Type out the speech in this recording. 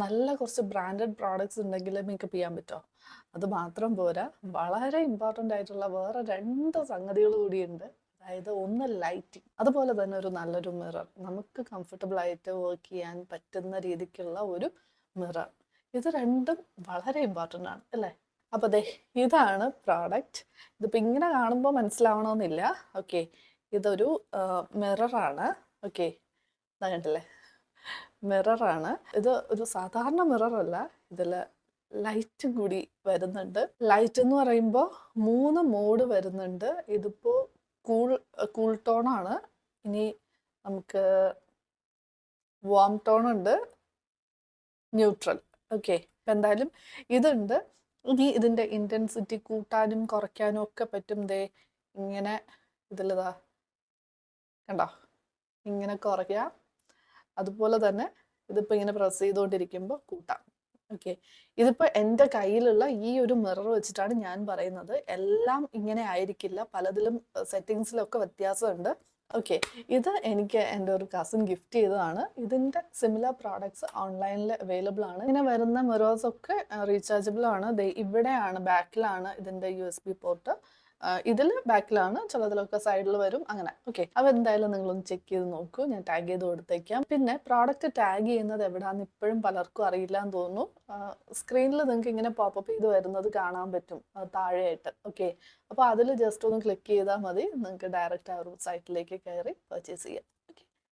നല്ല കുറച്ച് branded products ഉണ്ടെങ്കിൽ മേക്കപ്പ് ചെയ്യാൻ പറ്റുമോ? അത് മാത്രം പോരാ, വളരെ ഇമ്പോർട്ടൻ്റ് ആയിട്ടുള്ള വേറെ 2 സംഗതികൾ കൂടിയുണ്ട്. അതായത് ഒന്ന് ലൈറ്റിംഗ്, അതുപോലെ തന്നെ ഒരു നല്ലൊരു മിറർ. നമുക്ക് കംഫർട്ടബിൾ ആയിട്ട് വർക്ക് ചെയ്യാൻ പറ്റുന്ന രീതിക്കുള്ള ഒരു മിറർ. ഇത് രണ്ടും വളരെ ഇമ്പോർട്ടൻ്റ് ആണ് അല്ലേ? അപ്പോൾ ദേ ഇതാണ് പ്രോഡക്റ്റ്. ഇതിപ്പോൾ ഇങ്ങനെ കാണുമ്പോൾ മനസ്സിലാവണമെന്നില്ല. ഓക്കെ, ഇതൊരു മിററാണ്. ഓക്കെ, ഇതാ കണ്ടില്ലേ, മിററാണ് ഇത്. ഒരു സാധാരണ മിററല്ല, ഇതിൽ ലൈറ്റും കൂടി വരുന്നുണ്ട്. ലൈറ്റ് എന്ന് പറയുമ്പോൾ 3 മോഡ് വരുന്നുണ്ട്. ഇതിപ്പോൾ കൂൾ കൂൾ ടോണാണ്. ഇനി നമുക്ക് വാം ടോൺ ഉണ്ട്, ന്യൂട്രൽ. ഓക്കെ, ഇപ്പം എന്തായാലും ഇതുണ്ട്. ഇനി ഇതിൻ്റെ ഇൻറ്റൻസിറ്റി കൂട്ടാനും കുറയ്ക്കാനും ഒക്കെ പറ്റും. ദേ ഇങ്ങനെ ഇതിലിതാ കണ്ടോ, ഇങ്ങനെ കുറയ്ക്കാം. അതുപോലെ തന്നെ ഇതിപ്പോൾ ഇങ്ങനെ പ്രസ് ചെയ്തുകൊണ്ടിരിക്കുമ്പോൾ കൂട്ടാം. ഓക്കെ, ഇതിപ്പോൾ എൻ്റെ കയ്യിലുള്ള ഈ ഒരു മിറർ വെച്ചിട്ടാണ് ഞാൻ പറയുന്നത്. എല്ലാം ഇങ്ങനെ ആയിരിക്കില്ല, പലതിലും സെറ്റിങ്സിലൊക്കെ വ്യത്യാസമുണ്ട്. ഓക്കെ, ഇത് എനിക്ക് എൻ്റെ ഒരു കസിൻ ഗിഫ്റ്റ് ചെയ്തതാണ്. ഇതിൻ്റെ സിമിലർ പ്രോഡക്ട്സ് ഓൺലൈനിൽ അവൈലബിൾ ആണ്. ഇങ്ങനെ വരുന്ന മിറേഴ്സ് ഒക്കെ റീചാർജബിൾ ആണ്. ഇവിടെയാണ്, ബാക്കിലാണ് ഇതിൻ്റെ USB പോർട്ട്. ഇതിൽ ബാക്കിലാണ്, ചിലതിലൊക്കെ സൈഡിൽ വരും, അങ്ങനെ. ഓക്കെ, അപ്പോൾ എന്തായാലും നിങ്ങളൊന്ന് ചെക്ക് ചെയ്ത് നോക്കൂ. ഞാൻ ടാഗ് ചെയ്ത് കൊടുത്തേക്കാം. പിന്നെ പ്രോഡക്റ്റ് ടാഗ് ചെയ്യുന്നത് എവിടെയാണെന്ന് ഇപ്പോഴും പലർക്കും അറിയില്ല എന്ന് തോന്നുന്നു. സ്ക്രീനിൽ നിങ്ങൾക്ക് ഇങ്ങനെ പോപ്പപ്പ് ചെയ്ത് വരുന്നത് കാണാൻ പറ്റും താഴെയായിട്ട്. ഓക്കെ, അപ്പോൾ അതിൽ ജസ്റ്റ് ഒന്ന് ക്ലിക്ക് ചെയ്താൽ മതി, നിങ്ങൾക്ക് ഡയറക്റ്റ് ആ ഒരു സൈറ്റിലേക്ക് കയറി പർച്ചേസ് ചെയ്യാം.